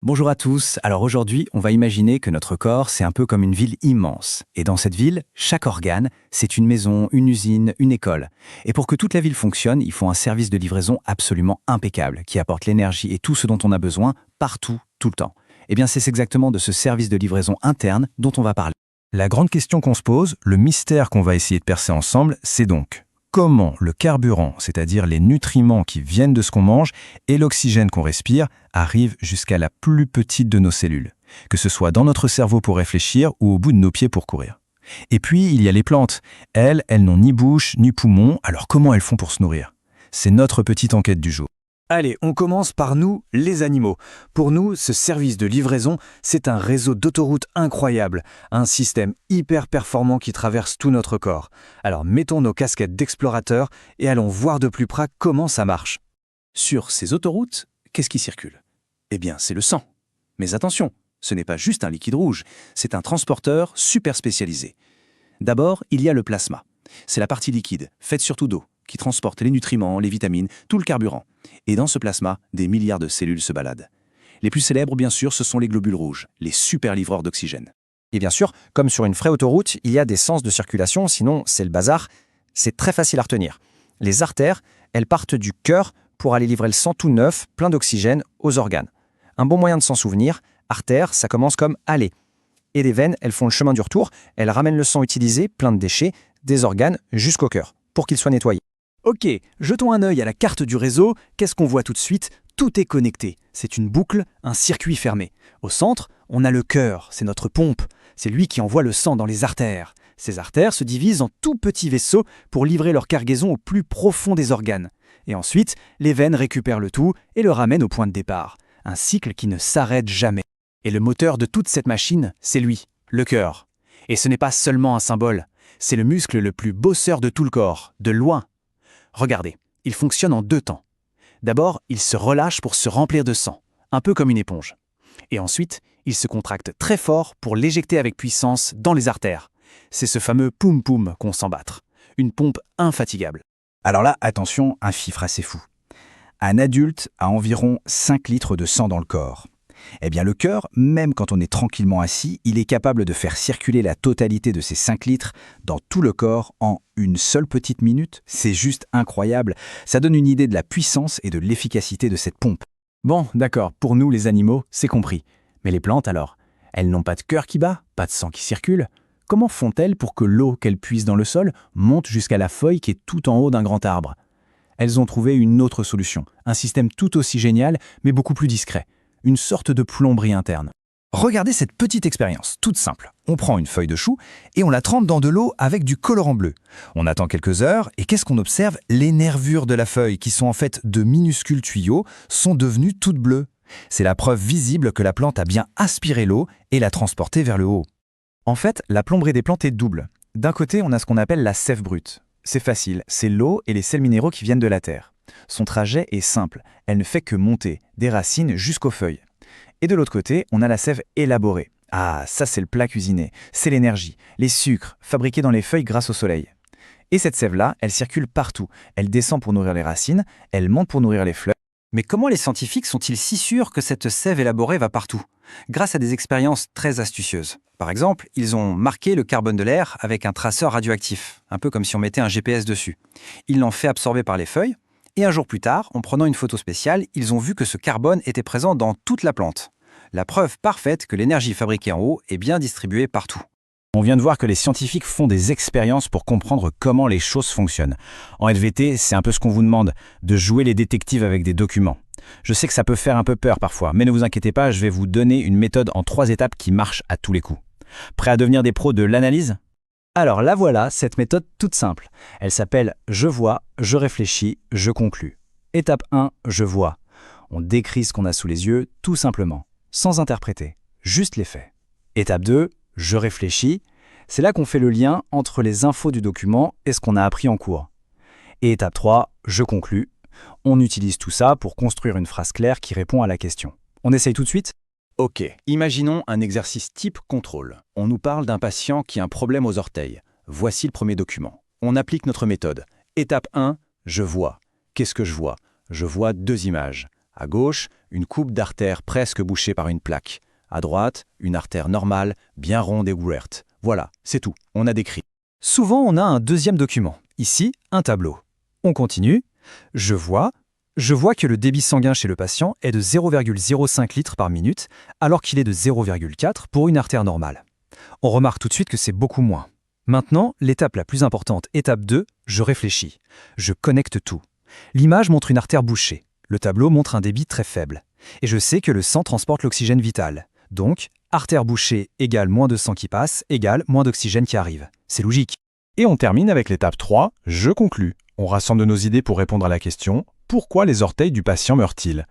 Bonjour à tous, alors aujourd'hui on va imaginer que notre corps c'est un peu comme une ville immense. Et dans cette ville, chaque organe, c'est une maison, une usine, une école. Et pour que toute la ville fonctionne, il faut un service de livraison absolument impeccable, qui apporte l'énergie et tout ce dont on a besoin, partout, tout le temps. Eh bien c'est exactement de ce service de livraison interne dont on va parler. La grande question qu'on se pose, le mystère qu'on va essayer de percer ensemble, c'est donc comment le carburant, c'est-à-dire les nutriments qui viennent de ce qu'on mange et l'oxygène qu'on respire, arrivent jusqu'à la plus petite de nos cellules, que ce soit dans notre cerveau pour réfléchir ou au bout de nos pieds pour courir. Et puis, il y a les plantes. Elles n'ont ni bouche ni poumon, alors comment elles font pour se nourrir? C'est notre petite enquête du jour. Allez, on commence par nous, les animaux. Pour nous, ce service de livraison, c'est un réseau d'autoroutes incroyable, un système hyper performant qui traverse tout notre corps. Alors mettons nos casquettes d'explorateurs et allons voir de plus près comment ça marche. Sur ces autoroutes, qu'est-ce qui circule? Eh bien c'est le sang. Mais attention, ce n'est pas juste un liquide rouge, c'est un transporteur super spécialisé. D'abord, il y a le plasma. C'est la partie liquide, faite surtout d'eau, qui transporte les nutriments, les vitamines, tout le carburant. Et dans ce plasma, des milliards de cellules se baladent. Les plus célèbres, bien sûr, ce sont les globules rouges, les super livreurs d'oxygène. Et bien sûr, comme sur une vraie autoroute, il y a des sens de circulation, sinon c'est le bazar. C'est très facile à retenir. Les artères, elles partent du cœur pour aller livrer le sang tout neuf, plein d'oxygène, aux organes. Un bon moyen de s'en souvenir, artère, ça commence comme aller. Et les veines, elles font le chemin du retour, elles ramènent le sang utilisé, plein de déchets, des organes, jusqu'au cœur, pour qu'il soit nettoyé. Ok, jetons un œil à la carte du réseau. Qu'est-ce qu'on voit tout de suite? Tout est connecté. C'est une boucle, un circuit fermé. Au centre, on a le cœur, c'est notre pompe. C'est lui qui envoie le sang dans les artères. Ces artères se divisent en tout petits vaisseaux pour livrer leur cargaison au plus profond des organes. Et ensuite, les veines récupèrent le tout et le ramènent au point de départ. Un cycle qui ne s'arrête jamais. Et le moteur de toute cette machine, c'est lui, le cœur. Et ce n'est pas seulement un symbole, c'est le muscle le plus bosseur de tout le corps, de loin. Regardez, il fonctionne en deux temps. D'abord, il se relâche pour se remplir de sang, un peu comme une éponge. Et ensuite, il se contracte très fort pour l'éjecter avec puissance dans les artères. C'est ce fameux poum-poum qu'on sent battre. Une pompe infatigable. Alors là, attention, un chiffre assez fou. Un adulte a environ 5 litres de sang dans le corps. Eh bien le cœur, même quand on est tranquillement assis, il est capable de faire circuler la totalité de ces 5 litres dans tout le corps en une seule petite minute. C'est juste incroyable. Ça donne une idée de la puissance et de l'efficacité de cette pompe. Bon, d'accord, pour nous les animaux, c'est compris. Mais les plantes alors? Elles n'ont pas de cœur qui bat, pas de sang qui circule. Comment font-elles pour que l'eau qu'elles puisent dans le sol monte jusqu'à la feuille qui est tout en haut d'un grand arbre? Elles ont trouvé une autre solution, un système tout aussi génial, mais beaucoup plus discret. Une sorte de plomberie interne. Regardez cette petite expérience, toute simple. On prend une feuille de chou et on la trempe dans de l'eau avec du colorant bleu. On attend quelques heures et qu'est-ce qu'on observe? Les nervures de la feuille, qui sont en fait de minuscules tuyaux, sont devenues toutes bleues. C'est la preuve visible que la plante a bien aspiré l'eau et l'a transportée vers le haut. En fait, la plomberie des plantes est double. D'un côté, on a ce qu'on appelle la sève brute. C'est facile, c'est l'eau et les sels minéraux qui viennent de la terre. Son trajet est simple, elle ne fait que monter, des racines jusqu'aux feuilles. Et de l'autre côté, on a la sève élaborée. Ah, ça c'est le plat cuisiné, c'est l'énergie, les sucres, fabriqués dans les feuilles grâce au soleil. Et cette sève-là, elle circule partout. Elle descend pour nourrir les racines, elle monte pour nourrir les fleurs. Mais comment les scientifiques sont-ils si sûrs que cette sève élaborée va partout? Grâce à des expériences très astucieuses. Par exemple, ils ont marqué le carbone de l'air avec un traceur radioactif, un peu comme si on mettait un GPS dessus. Ils l'ont fait absorber par les feuilles, et un jour plus tard, en prenant une photo spéciale, ils ont vu que ce carbone était présent dans toute la plante. La preuve parfaite que l'énergie fabriquée en haut est bien distribuée partout. On vient de voir que les scientifiques font des expériences pour comprendre comment les choses fonctionnent. En LVT, c'est un peu ce qu'on vous demande, de jouer les détectives avec des documents. Je sais que ça peut faire un peu peur parfois, mais ne vous inquiétez pas, je vais vous donner une méthode en 3 étapes qui marche à tous les coups. Prêt à devenir des pros de l'analyse? Alors la voilà, cette méthode toute simple. Elle s'appelle « Je vois, je réfléchis, je conclus ». Étape 1, je vois. On décrit ce qu'on a sous les yeux, tout simplement, sans interpréter, juste les faits. Étape 2, je réfléchis. C'est là qu'on fait le lien entre les infos du document et ce qu'on a appris en cours. Et étape 3, je conclus. On utilise tout ça pour construire une phrase claire qui répond à la question. On essaye tout de suite? Ok, imaginons un exercice type contrôle. On nous parle d'un patient qui a un problème aux orteils. Voici le premier document. On applique notre méthode. Étape 1, je vois. Qu'est-ce que je vois? Je vois 2 images. À gauche, une coupe d'artère presque bouchée par une plaque. À droite, une artère normale, bien ronde et ouverte. Voilà, c'est tout, on a décrit. Souvent, on a un deuxième document. Ici, un tableau. On continue. Je vois que le débit sanguin chez le patient est de 0,05 litres par minute, alors qu'il est de 0,4 pour une artère normale. On remarque tout de suite que c'est beaucoup moins. Maintenant, l'étape la plus importante, étape 2, je réfléchis. Je connecte tout. L'image montre une artère bouchée. Le tableau montre un débit très faible. Et je sais que le sang transporte l'oxygène vital. Donc, artère bouchée égale moins de sang qui passe, égale moins d'oxygène qui arrive. C'est logique. Et on termine avec l'étape 3, je conclus. On rassemble nos idées pour répondre à la question « Pourquoi les orteils du patient meurent-ils ?»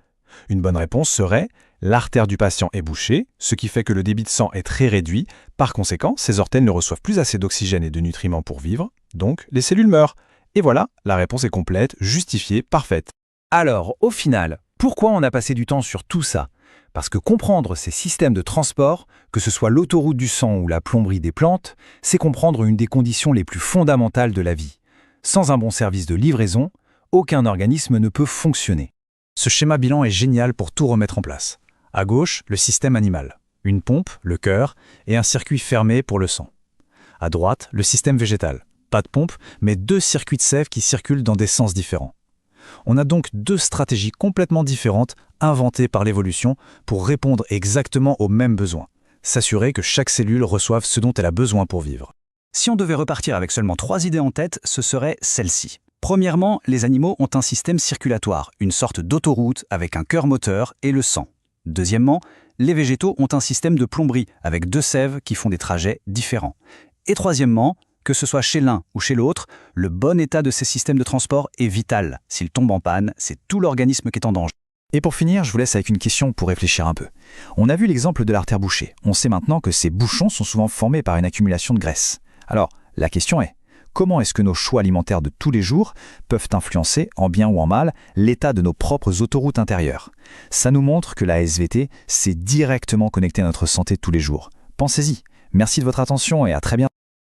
Une bonne réponse serait « L'artère du patient est bouchée, ce qui fait que le débit de sang est très réduit. Par conséquent, ses orteils ne reçoivent plus assez d'oxygène et de nutriments pour vivre, donc les cellules meurent. » Et voilà, la réponse est complète, justifiée, parfaite. Alors, au final, pourquoi on a passé du temps sur tout ça? Parce que comprendre ces systèmes de transport, que ce soit l'autoroute du sang ou la plomberie des plantes, c'est comprendre une des conditions les plus fondamentales de la vie. Sans un bon service de livraison, aucun organisme ne peut fonctionner. Ce schéma bilan est génial pour tout remettre en place. À gauche, le système animal. Une pompe, le cœur, et un circuit fermé pour le sang. À droite, le système végétal. Pas de pompe, mais 2 circuits de sève qui circulent dans des sens différents. On a donc 2 stratégies complètement différentes inventées par l'évolution pour répondre exactement aux mêmes besoins. S'assurer que chaque cellule reçoive ce dont elle a besoin pour vivre. Si on devait repartir avec seulement 3 idées en tête, ce serait celle-ci. Premièrement, les animaux ont un système circulatoire, une sorte d'autoroute avec un cœur moteur et le sang. Deuxièmement, les végétaux ont un système de plomberie avec 2 sèves qui font des trajets différents. Et troisièmement, que ce soit chez l'un ou chez l'autre, le bon état de ces systèmes de transport est vital. S'ils tombent en panne, c'est tout l'organisme qui est en danger. Et pour finir, je vous laisse avec une question pour réfléchir un peu. On a vu l'exemple de l'artère bouchée. On sait maintenant que ces bouchons sont souvent formés par une accumulation de graisse. Alors, la question est, comment est-ce que nos choix alimentaires de tous les jours peuvent influencer, en bien ou en mal, l'état de nos propres autoroutes intérieures? Ça nous montre que la SVT, c'est directement connecté à notre santé tous les jours. Pensez-y. Merci de votre attention et à très bientôt.